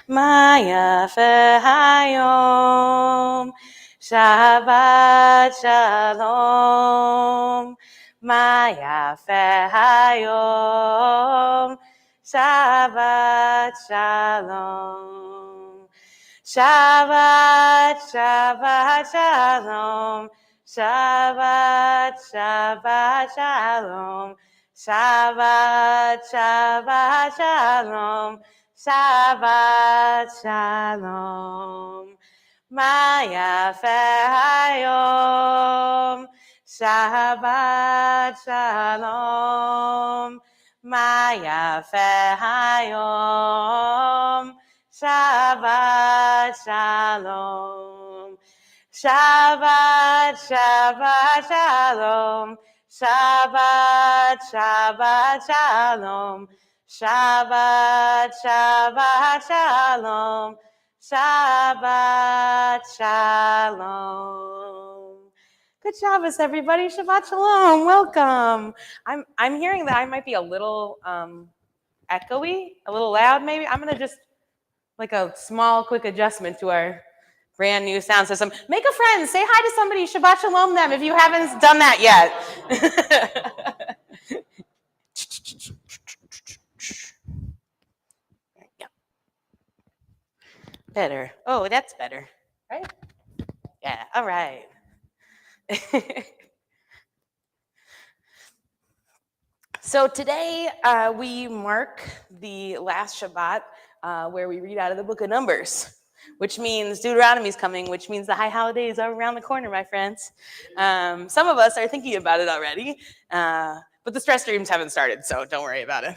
מה יפה היום, שבת שלום. מה יפה היום, שבת שלום. שבת, שבת שלום. שבת, שבת שלום. שבת, שבת שלום. שבת שלום. מה יפה היום, שבת שלום. מה יפה היום, שבת שלום. שבת, שבת שלום. שבת, שבת שלום. Shabbat, Shabbat, Shalom. Shabbat, Shalom. Good Shabbos, everybody. Shabbat Shalom. Welcome. I'm hearing that I might be a little echoey, a little loud maybe. I'm going to just, like a small, quick adjustment to our brand new sound system. Make a friend. Say hi to somebody. Shabbat Shalom them if you haven't done that yet. Better. Oh, that's better. Right? Yeah, all right. So today we mark the last Shabbat where we read out of the book of Numbers, which means Deuteronomy's coming, which means the high holidays are around the corner, my friends. Some of us are thinking about it already, but the stress dreams haven't started, so don't worry about it.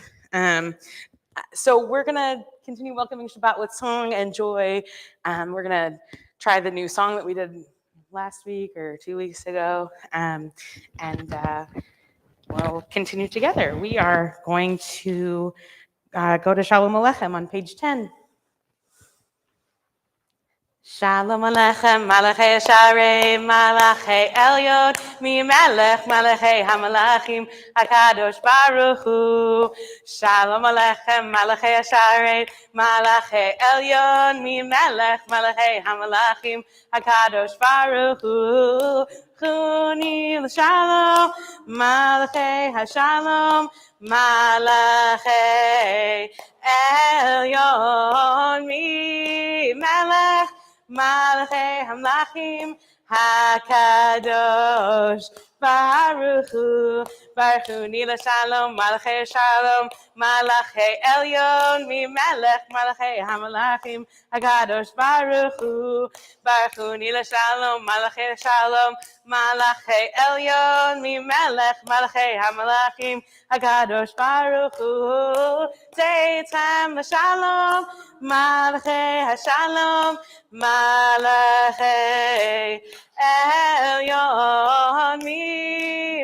So we're going to continue welcoming Shabbat with song and joy. We're going to try the new song that we did last week or 2 weeks ago, and we'll continue together. We are going to go to Shalom Aleichem on page 10. Shalom Aleichem, Malachei Yesharim, Malachei Elyon, Mi Melech, Malachei HaMalachim, HaKadosh Baruch Hu. Shalom Aleichem, Malachei Yesharim, Malachei Elyon, Mi Melech, Malachei HaMalachim, HaKadosh Baruch Hu. Chuni l'shalom, Malachei HaShalom, Malachei Elyon, Mi Melech, Malachei HaMlachim, HaKadosh Baruch Hu, Nila Shalom, Malachei Shalom, Malachei Elyon, Mimelech, Malachei Hamalachim, Hakadosh Baruch Hu, Nila Shalom, Malachei Shalom, Malachei Elyon, Mimelech, Malachei Hamalachim, Hakadosh Baruch Hu, Teitzam Shalom, Malachei Hashalom, Malachei Elyon,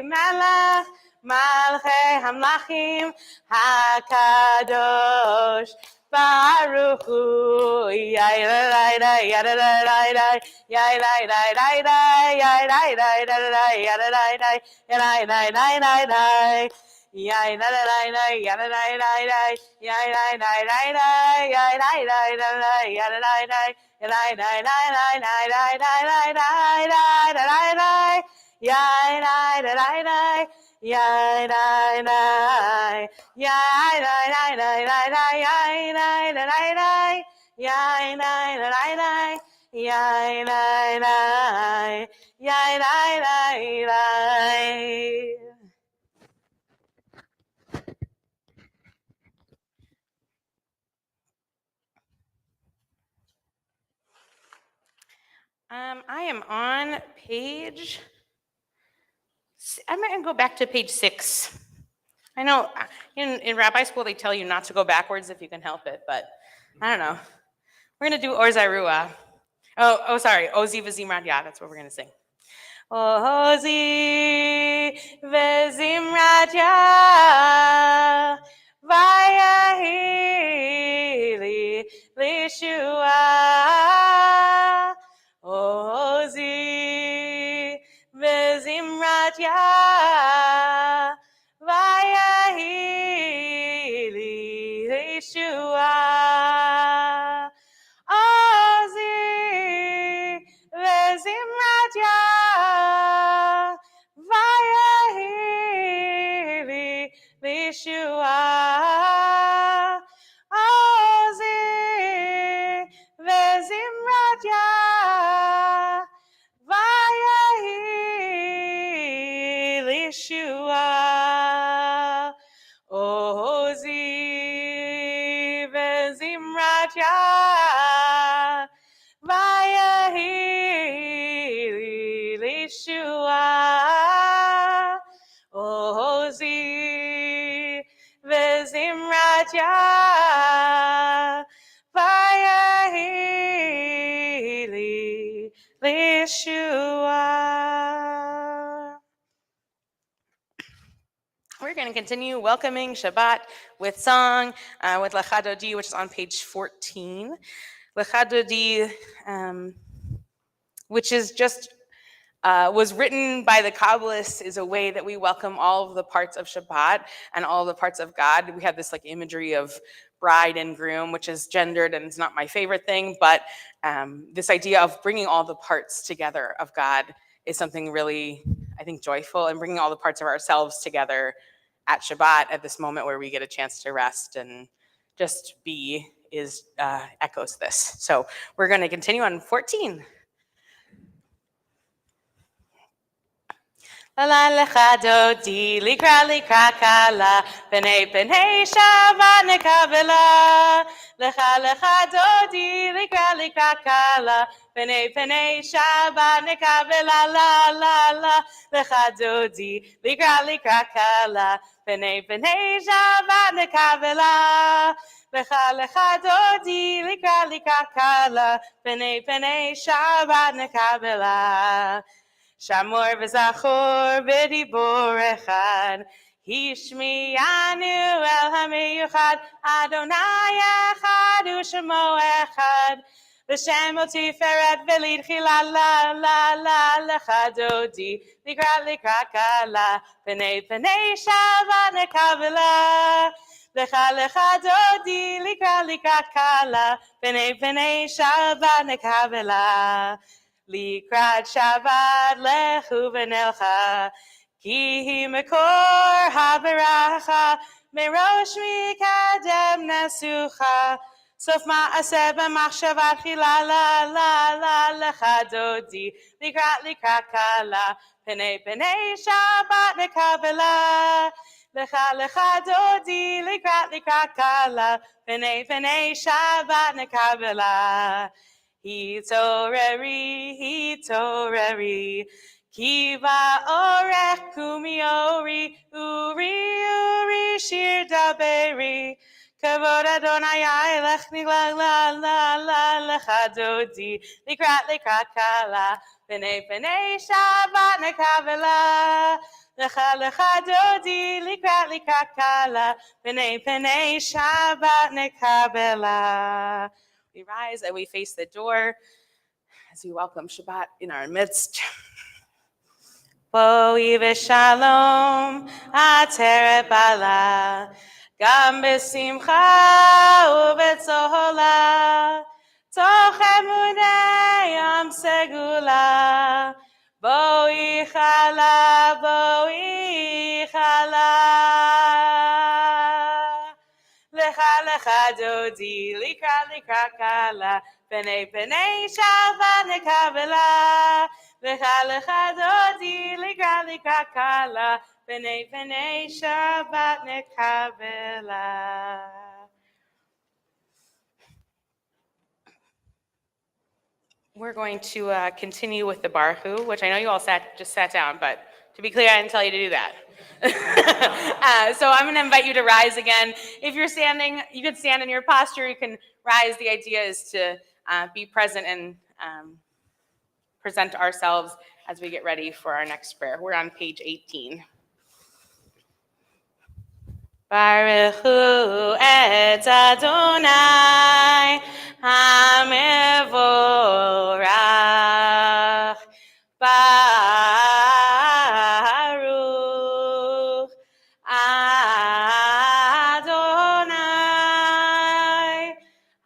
Melech, Malchei Hamlachim, Hakadosh Baruch Hu, Yai-da-da-da, Yada-da-da-da, Yai-da-da-da-da, Yai-da-da-da-da, Yada-da-da, Yada-da-da-da-da, Yai-da-da-da-da, Yada-da-da-da, Yai-da-da-da-da, Yai-da-da-da-da, Yada-da-da, I am on page, I'm going to go back to page 6. I know in rabbi school they tell you not to go backwards if you can help it, but I don't know. We're going to do Orzai Ruah. Oh, sorry, Ozi V'Zimrat Yah, that's what we're going to sing. Ozi V'Zimrat Yah, Vayahi li Lishua. Ozi V'Zimrat Yah, Vayahi li Lishua. Ozi V'Zimrat Yah, Vayahi li Lishua. Ozi V'Zimrat Yah, Vayahi Lishua. Ozi V'Zimrat Yah, Vayahi Lishua. Ozi V'Zimrat Yah, Vayahi Lishua. We're going to continue welcoming Shabbat with song, with Lecha Dodi, which is on page 14. Lecha Dodi, which is just was written by the Kabbalists, is a way that we welcome all of the parts of Shabbat and all the parts of God. We have this like imagery of bride and groom, which is gendered and it's not my favorite thing, but this idea of bringing all the parts together of God is something really, I think, joyful, and bringing all the parts of ourselves together at Shabbat at this moment where we get a chance to rest and just be is echoes this. So we're going to continue on 14. La lecha dodi, likra kala, penei Shabbat nekavela. Lecha dodi, likra kala, penei Shabbat nekavela. La. Lecha dodi, likra kala, penei Shabbat nekavela. Lecha dodi, likra kala, penei Shabbat nekavela. Shamor v'zachor v'dibor echad, hishmiyanu el hamiyuchad, Adonai echad u'shemo echad, v'shem el tiferet v'lidchila la lecha dodi, likra kala, penei Shabbat nekavela. Lecha dodi, likra kala, penei Shabbat nekavela. Likrat Shabbat lechu v'nelcha, ki hi mekor haberacha, merosh mikadem nesucha, סוף מעשה במחשבה תחילה לה לך דודי לקראת קלה פני שבת נקבלה לך דודי לקראת קלה פני שבת נקבלה התעוררי כי באורך קומי אורי שיר דברי כבוד אדוני לך נגלה לך דודי לקראת קלה פני שבת נקבלה לך דודי לקראת קלה פני שבת נקבלה. We rise and we face the door as we welcome Shabbat in our midst. בואי ושלום עטרת בעלה גם בשמחה ובצהלה תוך אמוני ים סגולה בואי חלה לך דודי לקראת קלה פני שבת נקבלה לך דודי לקראת קלה פני שבת נקבלה. We're going to continue with the Baruch, which I know you all just sat down, but to be clear, I didn't tell you to do that. So I'm going to invite you to rise again. If you're standing, you can stand in your posture. You can rise. The idea is to be present and present ourselves as we get ready for our next prayer. We're on page 18. Baruch hu et Adonai HaMevorach. Baruch Adonai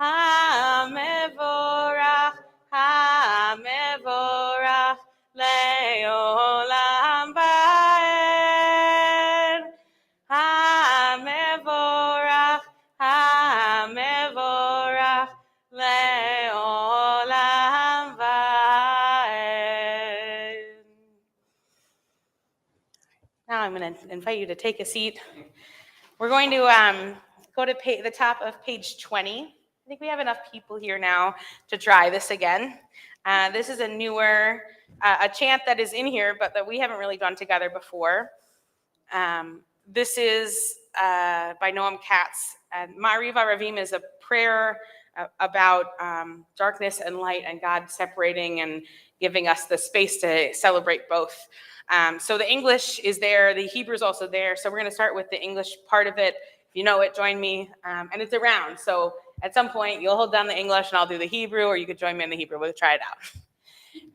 HaMevorach le'olam va'ed. HaMevorach le'olam va'ed. Now I'm going to invite you to take a seat. We're going to go to the top of page 20. I think we have enough people here now to try this again. This is a newer, a chant that is in here, but that we haven't really done together before. This is by Noam Katz. And Ma'ariva Ravim is a prayer about darkness and light and God separating and giving us the space to celebrate both. So the English is there, the Hebrew is also there. So we're going to start with the English part of it. If you know it, join me. And it's around. So at some point, you'll hold down the English and I'll do the Hebrew, or you could join me in the Hebrew. We'll try it out.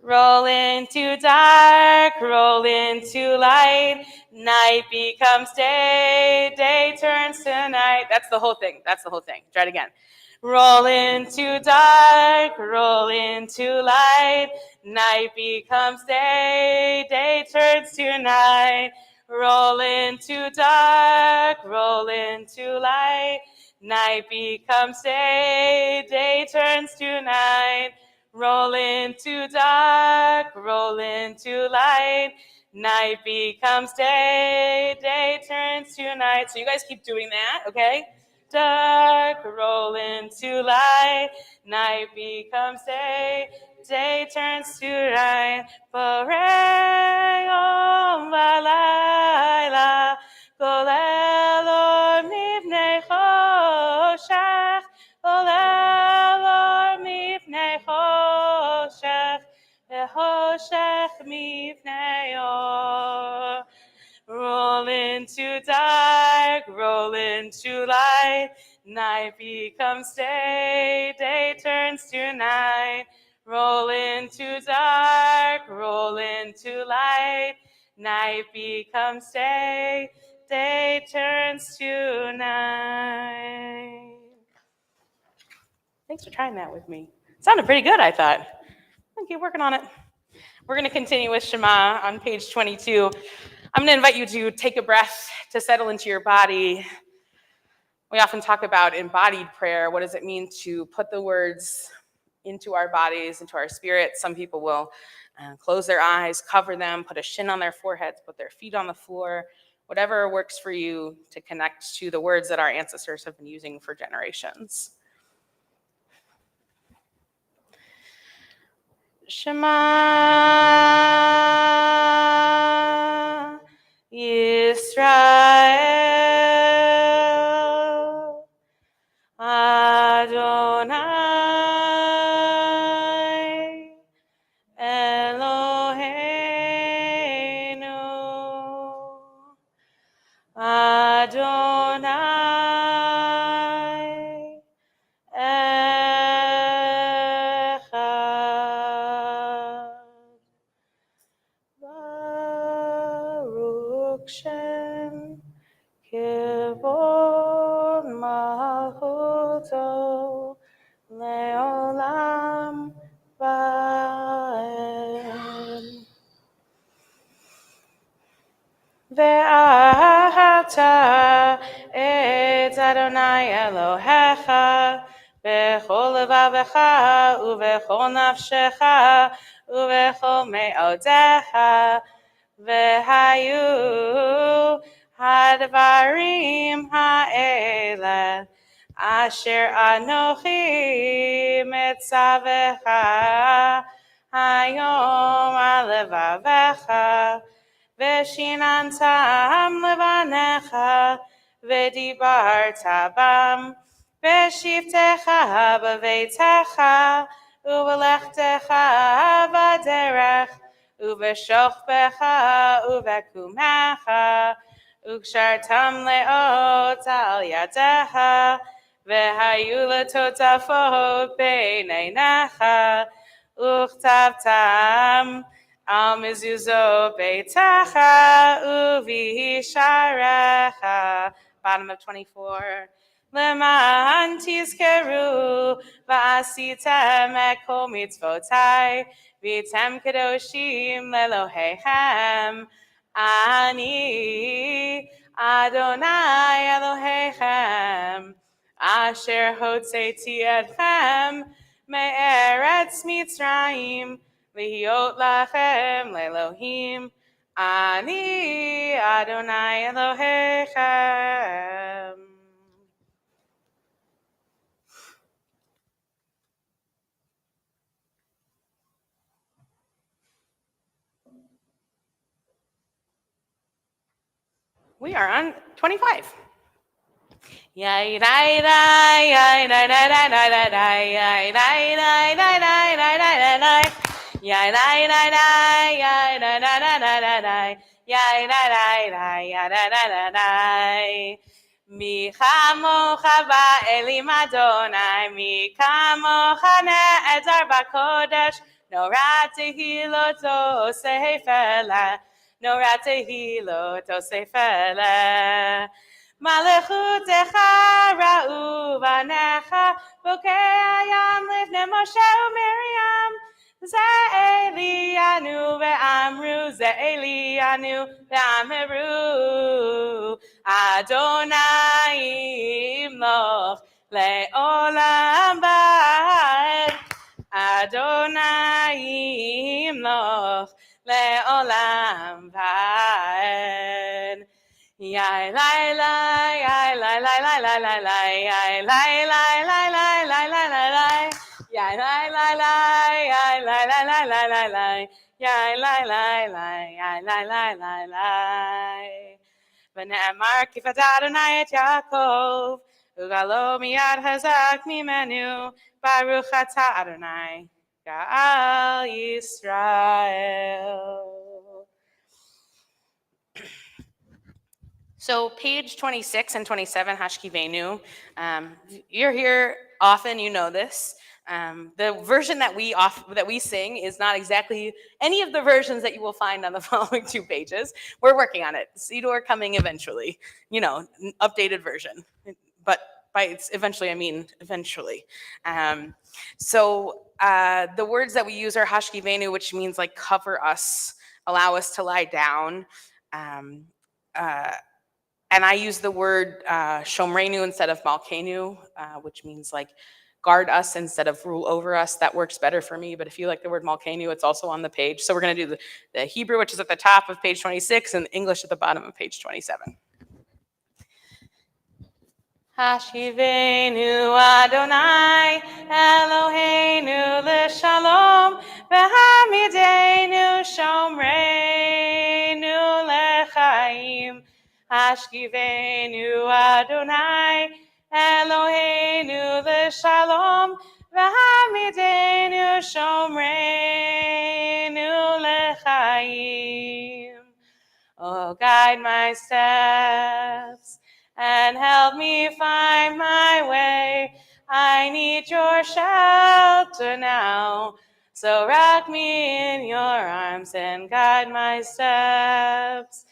Roll into dark, roll into light. Night becomes day, day turns to night. That's the whole thing. Try it again. Roll into dark, roll into light. Night becomes day, day turns to night. Roll into dark, roll into light. Night becomes day, day turns to night. Roll into dark, roll into light. Night becomes day, day turns to night. So you guys keep doing that, okay? Dark, roll into light. Night becomes day, day turns to night. Boreyom v'layla, golel or mivnei choshech, golel or mivnei choshech, v'choshech mivnei or. Roll into dark, roll into light. Night becomes day, day turns to night. Roll into dark, roll into light. Night becomes day, day turns to night. Thanks for trying that with me. It sounded pretty good, I thought. I'll keep working on it. We're going to continue with Shema on page 22. I'm going to invite you to take a breath, to settle into your body. We often talk about embodied prayer. What does it mean to put the words into our bodies, into our spirits? Some people will close their eyes, cover them, put a shin on their foreheads, put their feet on the floor, whatever works for you to connect to the words that our ancestors have been using for generations. Shema Yisrael Adonai Eloheinu Adonai Echad Baruch Shem Kibod Malchuto Leolam Vaed Ve'ahavta et Adonai Elohecha bechol levavecha uvechol nafshecha uvechol me'odecha vehayu hadvarim ha'ele asher anochi metzavecha hayom alevavecha Veshinantam levanecha, vedibarta bam, veshivtecha beveitecha, uvelechtecha baderech, uveshochbecha uvekumecha, ukshartam leot al yadecha, vehayu letotafot beineinecha, uchtavtam, Al mezuzot beitacha uvisharecha. Bottom of 24. Leman tizkeru va'asitem et kol mitzvotai v'tem kedoshim lelohechem. Ani Adonai Elohechem asher hotzeti etchem me'eretz Mitzrayim V'hiot lachem le'elohim, ani Adonai Elohechem. We are on 25. Yay, yay, yay, yay, yay, yay, yay, yay, yay, yay, Yay, yay, yay, yay, yay, yay, yay, Mi chamocha ba'elim Adonai, mi kamocha ne'etar b'kodesh, nora tehilot osefele, nora tehilot osefele. Malechutecha ra'u vanecha, bokei hayam lifnei Moshe u'Miriam. Ze'elianu ve'amru, Ze'elianu ve'amru. Adonai imloch le'olam ba'ed. Adonai imloch le'olam ba'ed. Yai lai lai yai lai lai lai lai lai lai yai lai lai lai lai lai lai lai lai yai lai lai lai yai lai lai lai lai lai lai yai lai lai lai yai lai lai lai lai V'ne'emar ki v'ada Adonai et Yaakov ugalo miyad hazak mimenu baruch ata Adonai Ga'al Yisrael. So page 26 and 27, Hashkivenu. You're here often, you know this. The version that we sing is not exactly any of the versions that you will find on the following 2 pages. We're working on it. Sidor coming eventually, updated version. But by eventually, I mean eventually. So the words that we use are Hashkivenu, which means like cover us, allow us to lie down. And I use the word shomrenu instead of malkenu, which means like guard us instead of rule over us. That works better for me, but if you like the word malkenu, it's also on the page. So we're going to do the Hebrew, which is at the top of page 26, and the English at the bottom of page 27. Hashivenu Adonai Eloheinu l'shalom v'hamidenu shomreinu lechaim. Hashivenu Adonai Eloheinu l'shalom v'hamidenu shomreinu lechaim. Oh, guide my steps and help me find my way. I need your shelter now, so rock me in your arms and guide my steps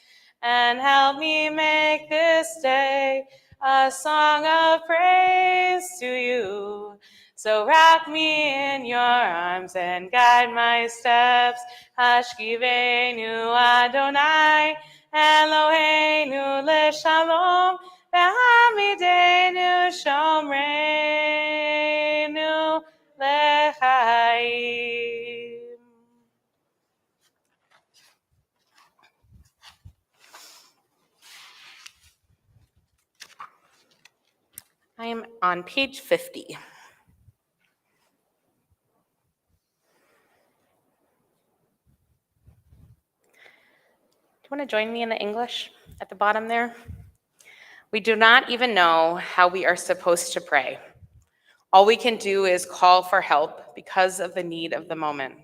and help me make this day a song of praise to you. So rock me in your arms and guide my steps. Hashkivenu Adonai Eloheinu l'shalom v'hamidenu shomreinu lechaim. I am on page 50. Do you want to join me in the English at the bottom there? We do not even know how we are supposed to pray. All we can do is call for help because of the need of the moment.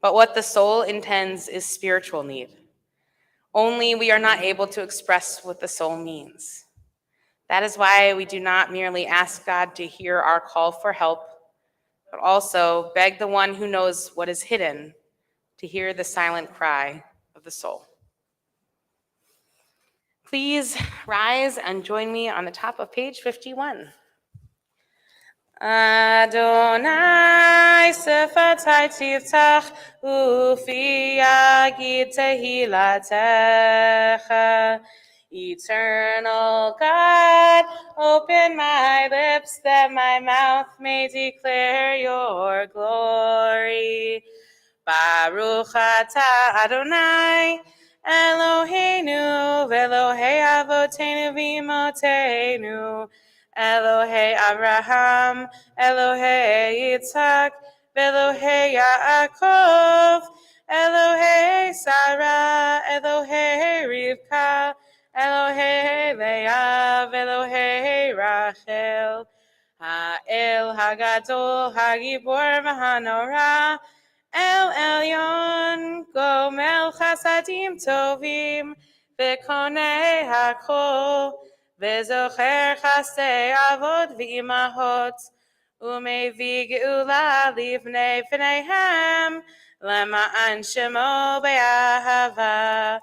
But what the soul intends is spiritual need. Only we are not able to express what the soul means. That is why we do not merely ask God to hear our call for help, but also beg the one who knows what is hidden to hear the silent cry of the soul. Please rise and join me on the top of page 51. Adonai sefatai tiftach ufi yagid tehilatecha. Eternal God, open my lips that my mouth may declare your glory. Baruch atah Adonai Eloheinu v'Elohei avotenu v'imotenu. Elohei Abraham, Elohei Yitzhak, Elohei Yaakov, Elohei Sarah, Elohei Rivka, Elohei Leah, Elohei Rachel. Ha'el Hagadol, Hagibor v'Hanora, El Elyon, Gomel Chasadim Tovim, V'konei Hakol. וזוכר חסדי אבות ואימהות, ומביא גאולה לבני בניהם, למען שמו באהבה,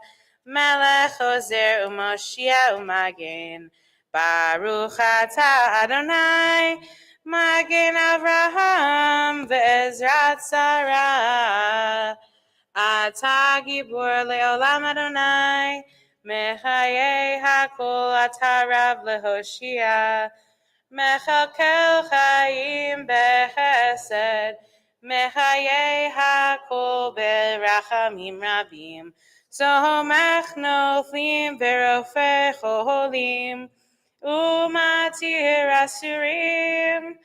מלך עוזר ומושיע ומגן. ברוך אתה אדוני, מגן אברהם ועזרת שרה. אתה גיבור לעולם אדוני, מחיי הכל אתה רב להושיע, מכלכל חיים בחסד, מחיי הכל ברחמים רבים, סומך נופלים ורופא חולים, ומתיר אסורים,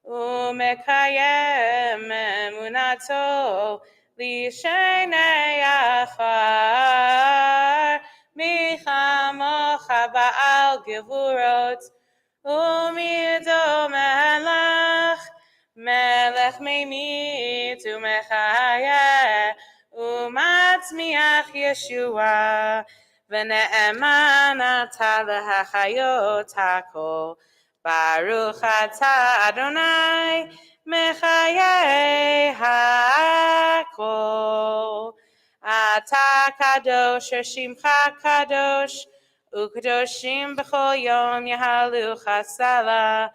ומקיים אמונתו לשני אחר. מי כמוך בעל גבורות, ומי דומה לך, מלך ממית ומחיה, ומצמיח ישועה, ונאמן אתה להחיות הכל. ברוך אתה אדוני, מחיי הכל. אתה קדוש, שמך קדוש, וקדושים בכל יום יהללוך סלה.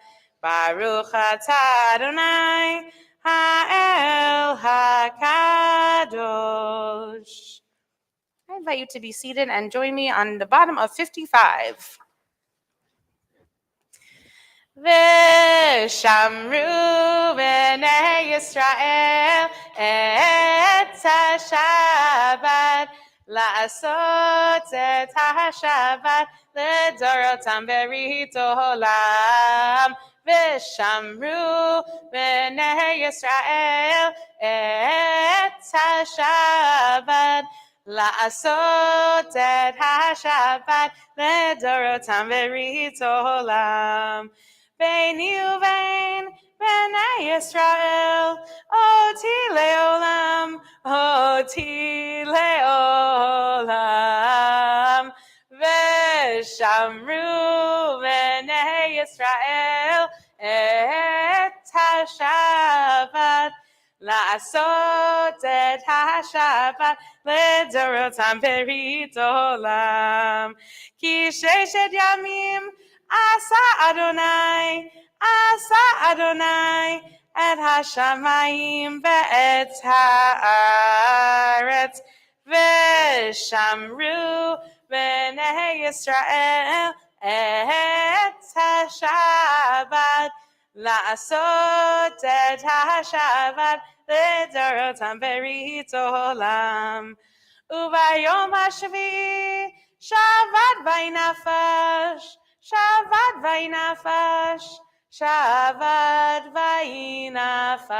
ברוך אתה אדוני, האל הקדוש. invite you to be seated and join me on the bottom of 55. V'shamru b'nei Yisrael et ha-Shabbat la'asot et ha-Shabbat לדורותם ברית עולם. ושמרו בני ישראל את השבת לעשות את השבת לדורותם ברית עולם. ביני ובין בני ישראל אותי לעולם, אותי לעולם. ושמרו בני ישראל את השבת לעשות את השבת לדורותם ברית עולם. כי ששת ימים עשה אדוני את השמיים ואת הארץ. ושמרו בני ישראל את השבת לעשות את השבת לדורותם ברית עולם. וביום השביעי שבת וינפש, שבת וינפש, שבת וינפש.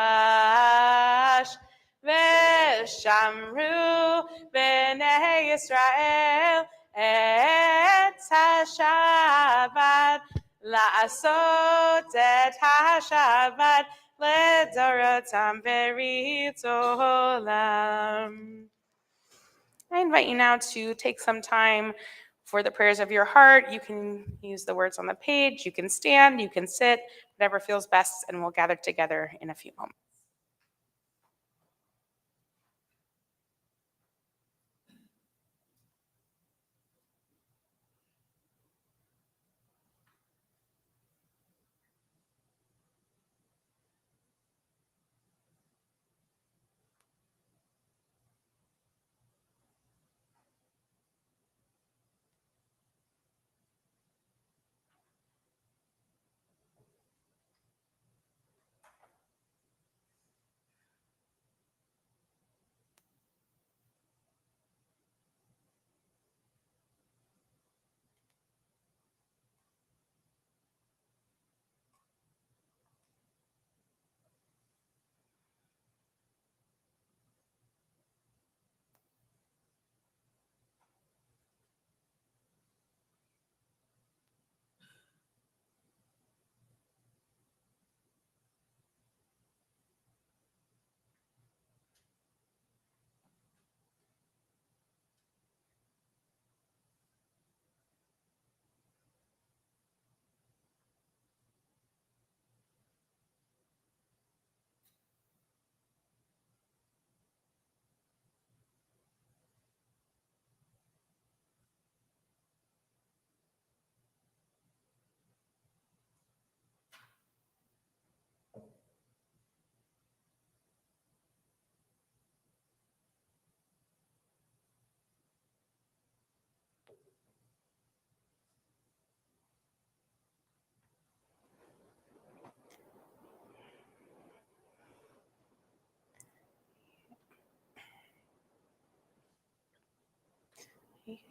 ושמרו בני ישראל את השבת לעשות את השבת לדורותם ברית עולם. I invite you now to take some time for the prayers of your heart. You can use the words on the page, you can stand, you can sit, whatever feels best, and we'll gather together in a few moments.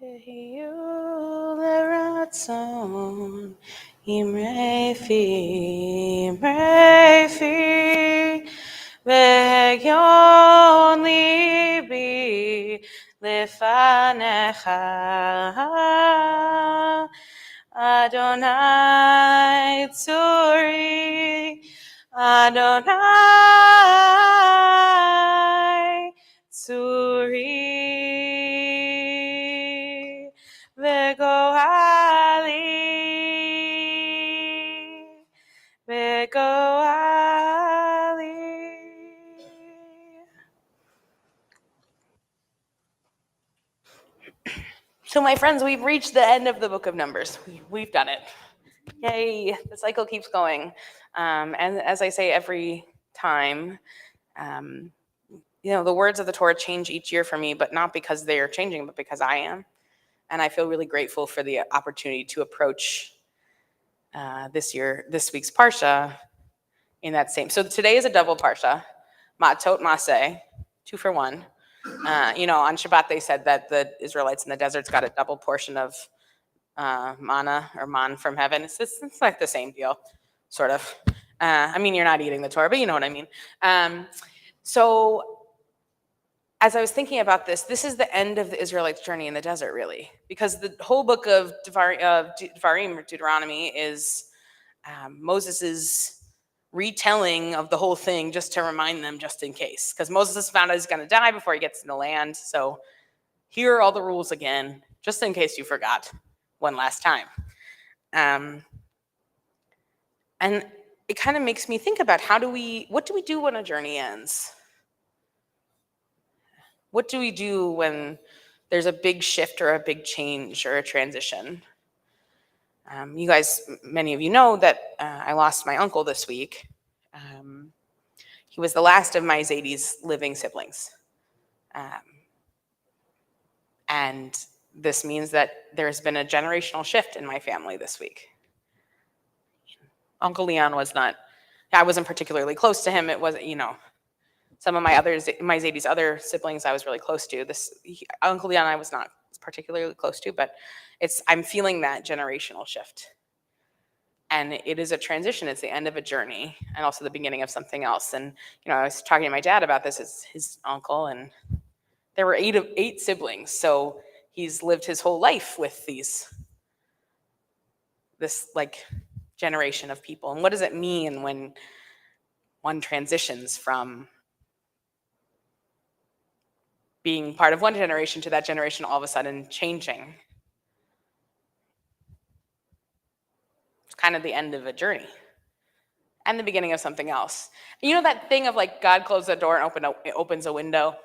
יהיו לרצון אמרי פי והגיון ליבי לפניך אדוני צורי אדוני צורי So my friends, we've reached the end of the book of Numbers. We've done it. Yay, the cycle keeps going. And as I say every time, the words of the Torah change each year for me, but not because they are changing, but because I am. And I feel really grateful for the opportunity to approach this week's Parsha in that same. So today is a double Parsha, Matot Maseh, 2 for 1. On Shabbat they said that the Israelites in the deserts got a double portion of manna or man from heaven. It's like the same deal, sort of. You're not eating the Torah, but you know what I mean. So as I was thinking about this is the end of the Israelites' journey in the desert, really, because the whole book of Devarim, or Deuteronomy, is Moses's retelling of the whole thing, just to remind them, just in case, because Moses has found out he's going to die before he gets in the land. So here are all the rules again, just in case you forgot one last time. And it kind of makes me think about what do we do when a journey ends? What do we do when there's a big shift or a big change or a transition? You guys, many of you know that I lost my uncle this week. He was the last of my Zadie's living siblings. And this means that there's been a generational shift in my family this week. Uncle Leon I wasn't particularly close to him. It wasn't, some of my Zadie's other siblings I was really close to. Uncle Leon I was not particularly close to, but I'm feeling that generational shift. And it is a transition. It's the end of a journey and also the beginning of something else. And, I was talking to my dad about this as his uncle, and there were 8 siblings. So he's lived his whole life with this generation of people. And what does it mean when one transitions from being part of one generation to that generation all of a sudden changing? It's kind of the end of a journey and the beginning of something else. That thing of God closed the door and opens a window?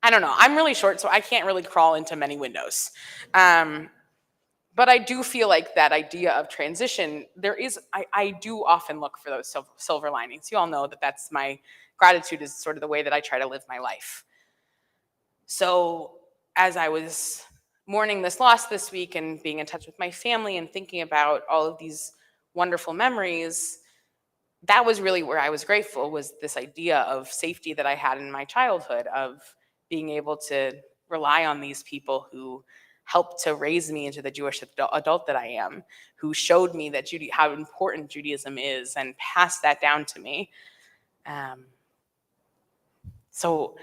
I don't know. I'm really short, so I can't really crawl into many windows. But I do feel like that idea of transition, I do often look for those silver linings. You all know that's my gratitude is sort of the way that I try to live my life. So as I was mourning this loss this week and being in touch with my family and thinking about all of these wonderful memories, that was really where I was grateful, was this idea of safety that I had in my childhood, of being able to rely on these people who helped to raise me into the Jewish adult that I am, who showed me that how important Judaism is and passed that down to me. So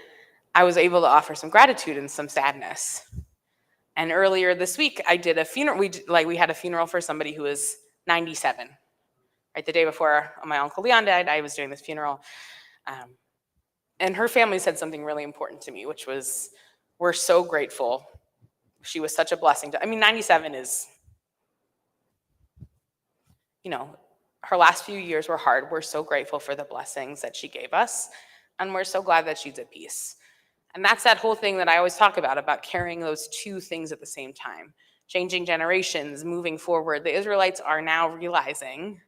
I was able to offer some gratitude and some sadness. And earlier this week, I did a funeral. We had a funeral for somebody who was 97. Right, the day before my Uncle Leon died, I was doing this funeral. And her family said something really important to me, which was, we're so grateful. She was such a blessing. 97 is, her last few years were hard. We're so grateful for the blessings that she gave us. And we're so glad that she's at peace. And that's that whole thing that I always talk about carrying those two things at the same time. Changing generations, moving forward. The Israelites are now realizing,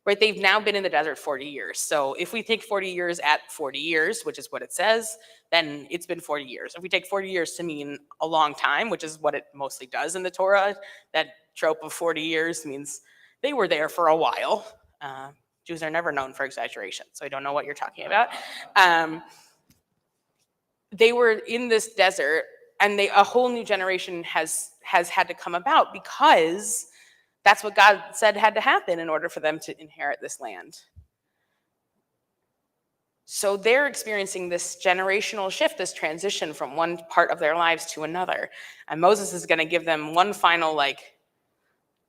right, they've now been in the desert 40 years. So if we take 40 years at 40 years, which is what it says, then it's been 40 years. If we take 40 years to mean a long time, which is what it mostly does in the Torah, that trope of 40 years means they were there for a while. Jews are never known for exaggeration, so I don't know what you're talking about. They were in this desert, and a whole new generation has had to come about, because that's what God said had to happen in order for them to inherit this land. So they're experiencing this generational shift, this transition from one part of their lives to another. And Moses is going to give them one final,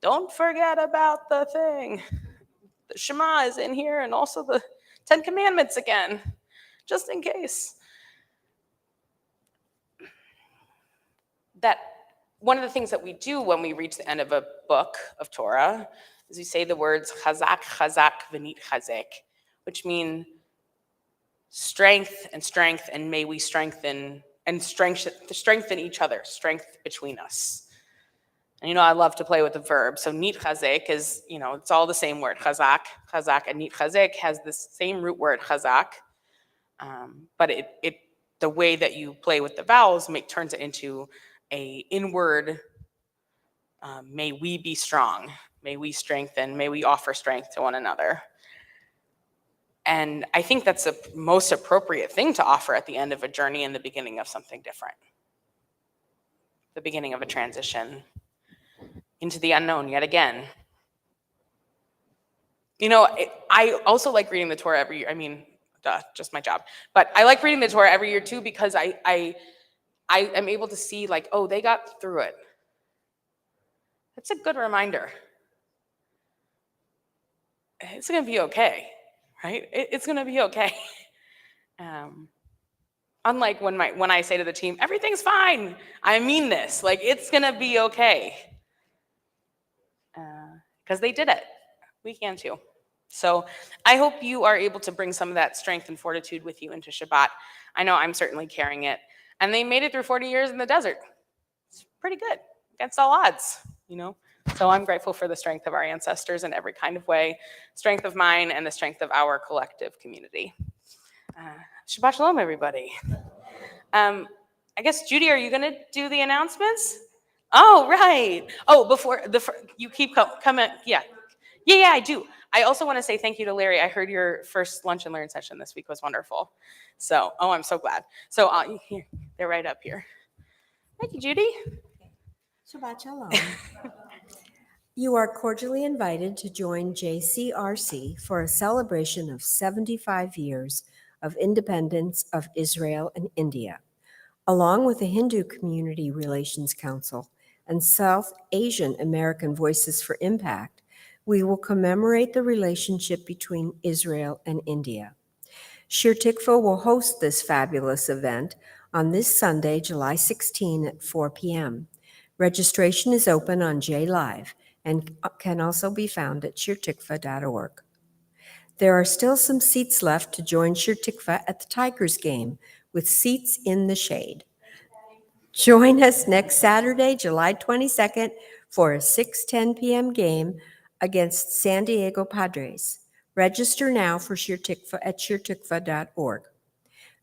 don't forget about the thing. The Shema is in here, and also the 10 Commandments again, just in case. That one of the things that we do when we reach the end of a book of Torah is we say the words chazak, chazak, v'nit chazek, which mean strength, and may we strengthen each other, strength between us. And I love to play with the verb. So nit chazek is, it's all the same word, chazak, and nit chazek has the same root word, chazak. But the way that you play with the vowels turns it into a inward, may we be strong, may we strengthen, may we offer strength to one another. And I think that's the most appropriate thing to offer at the end of a journey and the beginning of something different. The beginning of a transition into the unknown yet again. I also like reading the Torah every year. I mean, just my job. But I like reading the Torah every year too, because I am able to see, like, oh, they got through it. That's a good reminder. It's going to be okay, right? It's going to be okay. Unlike when I say to the team, everything's fine. I mean this. Like, it's going to be okay. Because they did it. We can too. So I hope you are able to bring some of that strength and fortitude with you into Shabbat. I know I'm certainly carrying it. And they made it through 40 years in the desert. It's pretty good against all odds, So I'm grateful for the strength of our ancestors in every kind of way, strength of mine and the strength of our collective community. Shabbat Shalom, everybody. I guess, Judy, are you going to do the announcements? Oh, right. Oh, before you keep coming. Yeah, I do. I also want to say thank you to Larry. I heard your first lunch and learn session this week was wonderful. So, I'm so glad. So, here, they're right up here. Thank you, Judy. Shabbat Shalom. You are cordially invited to join JCRC for a celebration of 75 years of independence of Israel and India. Along with the Hindu Community Relations Council and South Asian American Voices for Impact, we will commemorate the relationship between Israel and India. Shir Tikva will host this fabulous event on this Sunday, July 16 at 4 p.m. Registration is open on JLive and can also be found at shirtikva.org. There are still some seats left to join Shir Tikva at the Tigers game, with seats in the shade. Join us next Saturday, July 22nd, for a 6:10 p.m. game against San Diego Padres. Register now for Shir Tikva at shirtikva.org.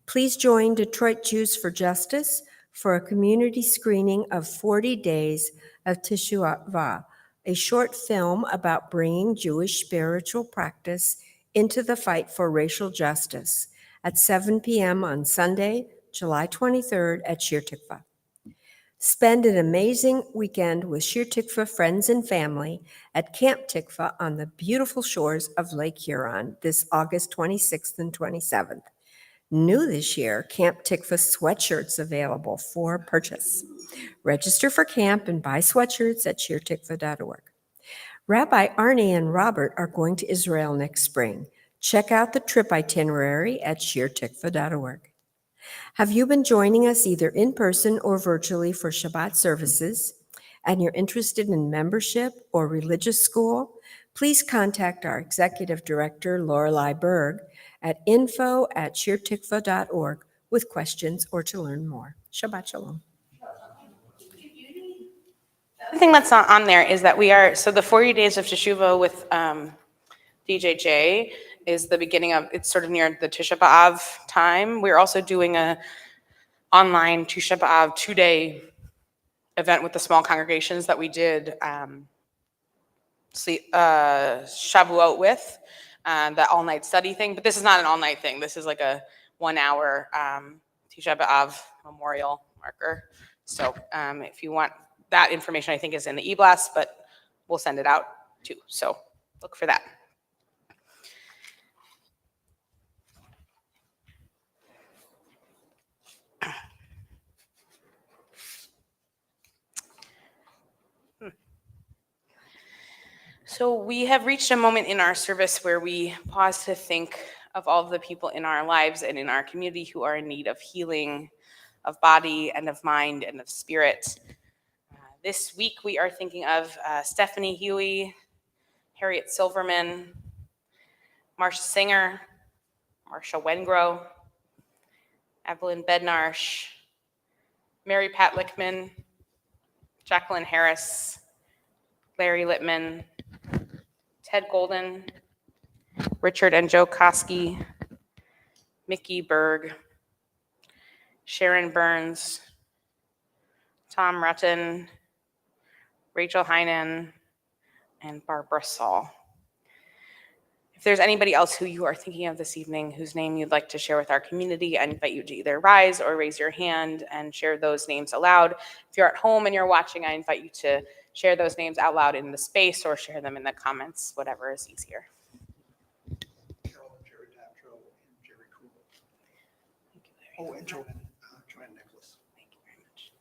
Please join Detroit Jews for Justice for a community screening of 40 Days of Teshuvah, a short film about bringing Jewish spiritual practice into the fight for racial justice, at 7 p.m. on Sunday, July 23rd at Shir Tikva. Spend an amazing weekend with Shir Tikva friends and family at Camp Tikva on the beautiful shores of Lake Huron this August 26th and 27th. New this year, Camp Tikva sweatshirts available for purchase. Register for camp and buy sweatshirts at shirtikva.org. Rabbi Arnie and Robert are going to Israel next spring. Check out the trip itinerary at shirtikva.org. Have you been joining us either in person or virtually for Shabbat services, and you're interested in membership or religious school? Please contact our Executive Director, Lorelei Berg, at info@shirtikva.org with questions or to learn more. Shabbat Shalom. The thing that's not on there is that the 40 Days of Teshuvah with DJJ is the beginning of, it's sort of near the Tisha B'Av time. We're also doing a online Tisha B'Av 2-day event with the small congregations that we did Shavuot with, that all-night study thing. But this is not an all-night thing. This is like a 1-hour Tisha B'Av memorial marker. So if you want that information, I think is in the e-blast, but we'll send it out too. So look for that. So we have reached a moment in our service where we pause to think of all of the people in our lives and in our community who are in need of healing, of body and of mind and of spirit. This week we are thinking of Stephanie Huey, Harriet Silverman, Marcia Singer, Marcia Wengrow, Evelyn Bednarsh, Mary Pat Lickman, Jacqueline Harris, Larry Littman, Ted Golden, Richard and Joe Koski, Mickey Berg, Sharon Burns, Tom Rutten, Rachel Heinen, and Barbara Saul. If there's anybody else who you are thinking of this evening whose name you'd like to share with our community, I invite you to either rise or raise your hand and share those names aloud. If you're at home and you're watching, I invite you to share those names out loud in the space or share them in the comments, whatever is easier. Carol, Jerry Taptro, and Jerry Cool. Oh, and Joanne Nicholas. Thank you very much.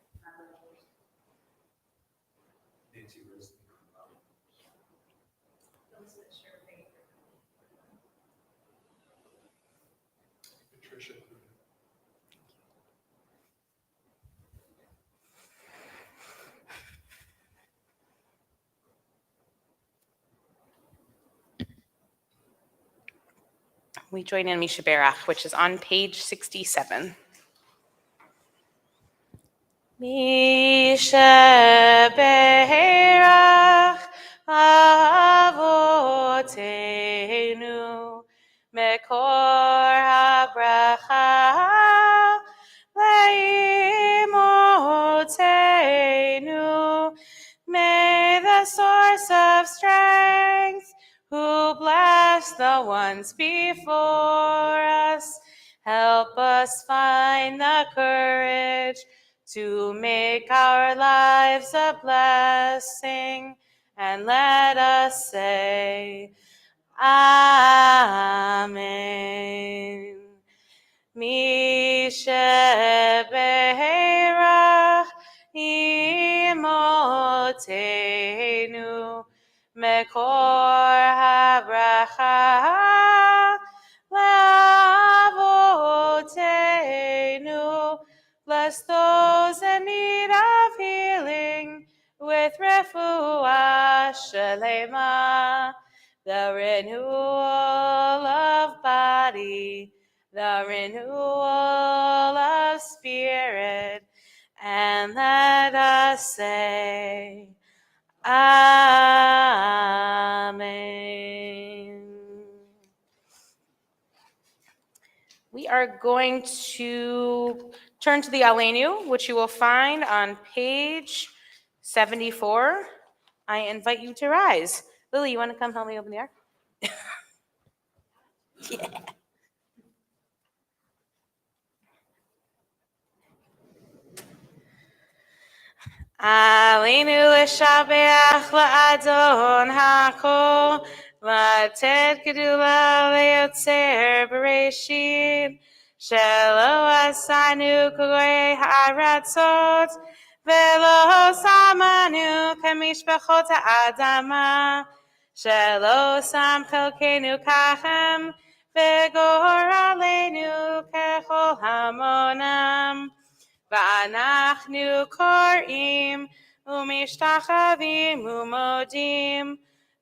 Nancy Rose. Patricia. We join in Misha Berach, which is on page 67. Misha Berach Avotenu Mekor HaBracha Leimotenu. May the source of strength, who bless the ones before us, help us find the courage to make our lives a blessing, and let us say, Amen. Misha Berach Imotenu Mekor HaBracha Lavotenu. Bless those in need of healing with refuah shalema, the renewal of body, the renewal of spirit, and let us say, Amen. We are going to turn to the Aleinu, which you will find on page 74. I invite you to rise. Lily, you want to come help me open the ark? Yeah. Aleinu l'shabeach la'adon ha'kol, לתת גדולה ליוצר בראשית, שלא עשינו כגויי הארצות, ולא שמנו כמשפחות האדמה, שלא שם חלקנו כהם, וגורלנו ככל המונם. ואנחנו קוראים ומשתחווים ומודים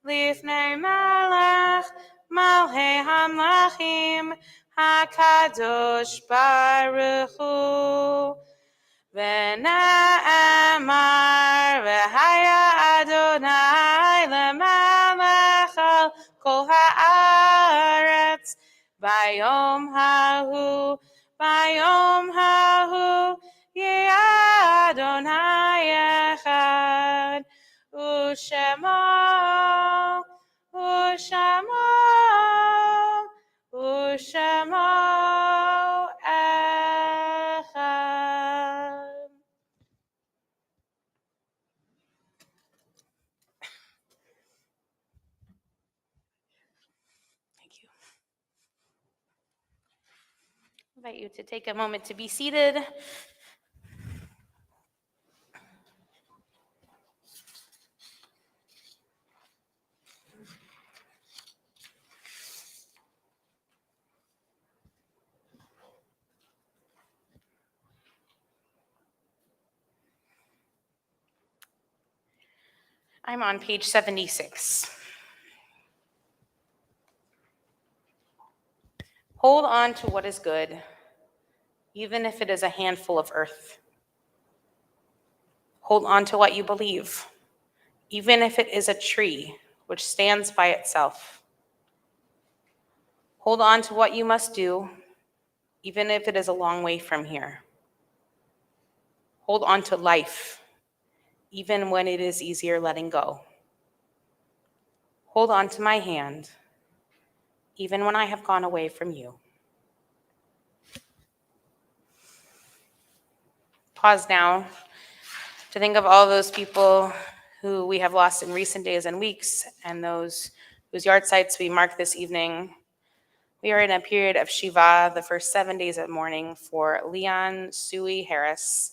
לפני מלך מלכי המלכים הקדוש ברוך הוא. ונאמר והיה אדוני למלך על כל הארץ ביום ההוא, ביום ההוא יהיה אדוני אחד, ושמו אחד. Thank you. I invite you to take a moment to be seated. I'm on page 76. Hold on to what is good, even if it is a handful of earth. Hold on to what you believe, even if it is a tree which stands by itself. Hold on to what you must do, even if it is a long way from here. Hold on to life, even when it is easier letting go. Hold on to my hand, even when I have gone away from you. Pause now to think of all those people who we have lost in recent days and weeks, and those whose yard sites we mark this evening. We are in a period of Shiva, the first 7 days of mourning for Leon Suey Harris,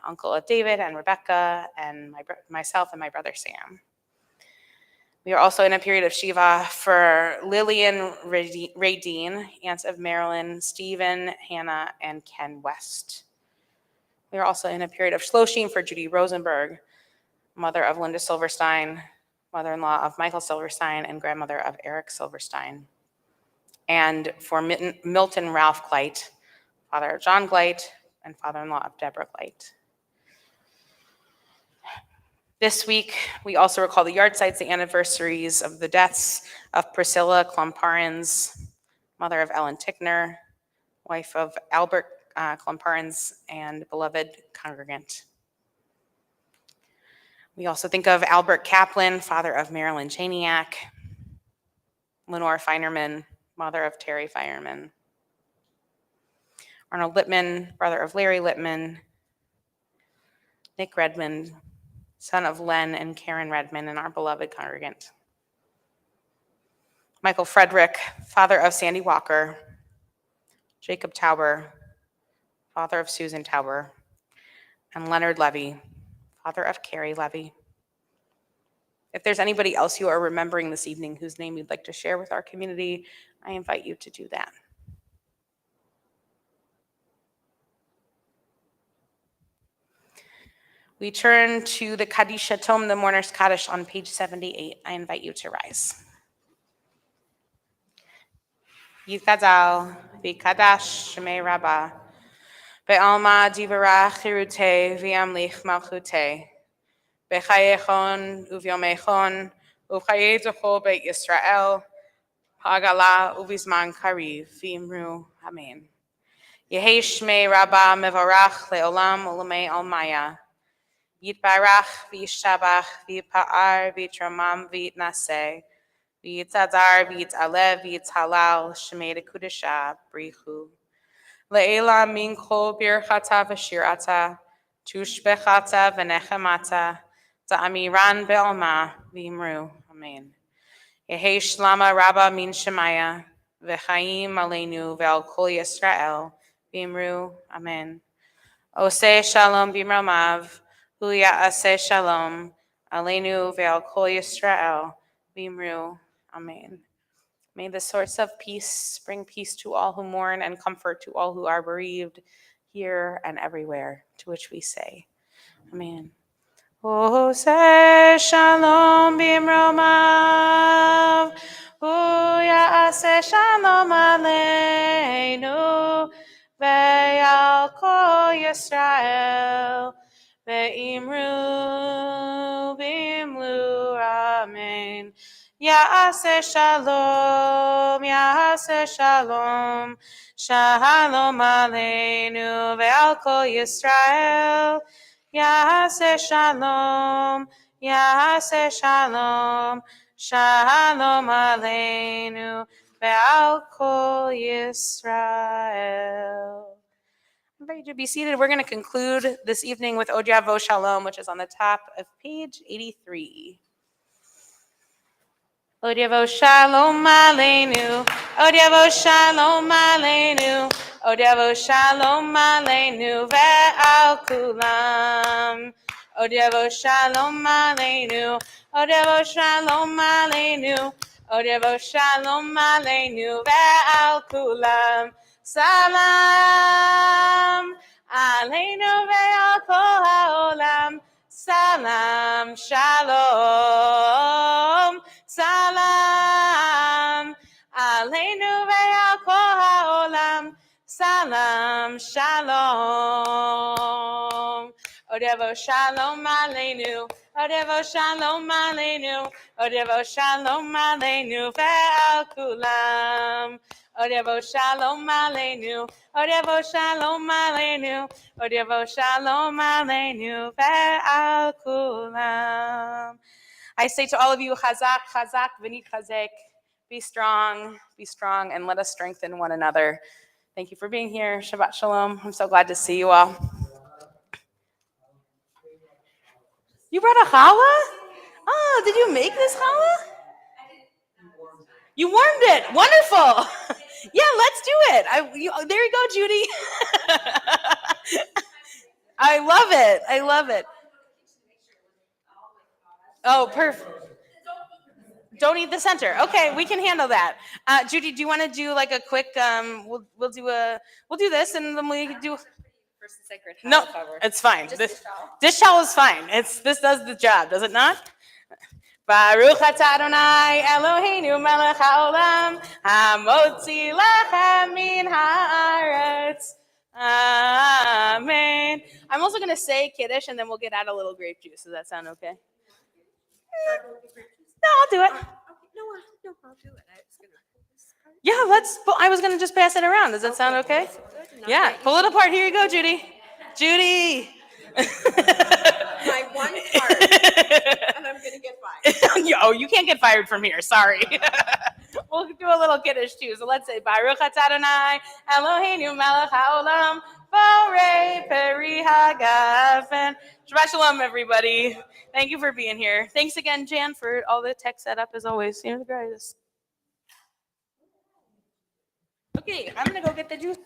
uncle of David and Rebecca, and myself and my brother Sam. We are also in a period of Shiva for Lillian Radine, aunts of Marilyn, Stephen, Hannah, and Ken West. We are also in a period of Shloshim for Judy Rosenberg, mother of Linda Silverstein, mother-in-law of Michael Silverstein, and grandmother of Eric Silverstein. And for Milton Ralph Gleit, father of John Gleit, and father-in-law of Deborah Gleit. This week, we also recall the yard sites, the anniversaries of the deaths of Priscilla Klomparens, mother of Ellen Tickner, wife of Albert Klomparens, and beloved congregant. We also think of Albert Kaplan, father of Marilyn Chaniak, Lenore Feinerman, mother of Terry Feinerman, Arnold Littman, brother of Larry Littman, Nick Redmond, son of Len and Karen Redmond, and our beloved congregant. Michael Frederick, father of Sandy Walker, Jacob Tauber, father of Susan Tauber, and Leonard Levy, father of Carrie Levy. If there's anybody else you are remembering this evening whose name you'd like to share with our community, I invite you to do that. We turn to the Kaddish Tome, the Mourner's Kaddish, on page 78. I invite you to rise. Yikadal, v'kadash shemei rabbah, be'alma divarach chirute v'yamlich malchute, be'chayechon uvyomechon, u'chaye zocho beit Yisrael, ha'agala uvizman kariv, v'imru, amen. Yehi shmei rabbah mevarach le'olam u'lemei almaya, Yitbarach v'yishabach v'yipa'ar v'yitramam v'yitnaseh v'yitzadar v'yitalev v'yithalal shemei dekudesha brichu le'ela min kol birchata v'shirata tushbechata v'nechemata ta'amiran be'alma v'imru amen. Yehi shlama rabba min shemaya v'chaim aleinu ve'al kol Yisrael v'imru amen. Oseh shalom b'mramav Hu ya'aseh shalom, aleinu ve'al kol Yisrael, v'imru, amen. May the source of peace bring peace to all who mourn and comfort to all who are bereaved, here and everywhere, to which we say, amen. Oseh shalom b'mramav, Hu ya'aseh shalom aleinu ve'al kol Yisrael, Ve'imru bimlu amen. Ya'aseh shalom, shalom aleinu ve'al kol Yisrael. Ya'aseh shalom, shalom aleinu ve'al kol Yisrael. I'm ready to be seated. We're going to conclude this evening with Od Yavo Shalom, which is on the top of page 83. Od Yavo Shalom Aleinu, Od Yavo Shalom Aleinu, Od Yavo Shalom Aleinu ve'al kulam. Od Yavo Shalom Aleinu, Od Yavo Shalom Aleinu, Od Yavo Shalom Aleinu ve'al kulam. Salam aleinu ve'al kol ha'olam. Salam shalom. Salam aleinu ve'al kol ha'olam. Salam shalom. Od Yavo shalom aleinu. Od Yavo shalom aleinu. Od Yavo shalom aleinu ve'al kulam. Odevo shalom aleinu. Odevo shalom aleinu. Odevo shalom aleinu ve'al kulam. I say to all of you, chazak, chazak, v'nit chazek. Be strong, and let us strengthen one another. Thank you for being here. Shabbat shalom. I'm so glad to see you all. You brought a challah? Oh, did you make this challah? You warmed it. Wonderful. Yeah, let's do it. There you go, Judy. I love it. Oh, perfect. Don't eat the center. Okay, we can handle that. Judy, do you want to do like a quick? We'll do this, and then we do. First and sacred. No, it's fine. Dish towel is fine. This does the job, does it not? Baruch atah Adonai Eloheinu melech haolam hamotzi lechem min haaretz. Amen. I'm also going to say Kiddush, and then we'll get out a little grape juice. Does that sound okay? No, I'll do it. No, I'll do it. Yeah, I was going to just pass it around. Does that sound okay? Yeah, pull it apart. Here you go, Judy. Judy. My one part, and I'm going to get fired. Oh, you can't get fired from here. Sorry. We'll do a little Kiddush too. So let's say Baruch atah Adonai Eloheinu melech haolam borei peri hagafen. Shabbat shalom, everybody. Thank you for being here. Thanks again, Jan, for all the tech setup as always. You're the greatest. Okay, I'm gonna go get the juice.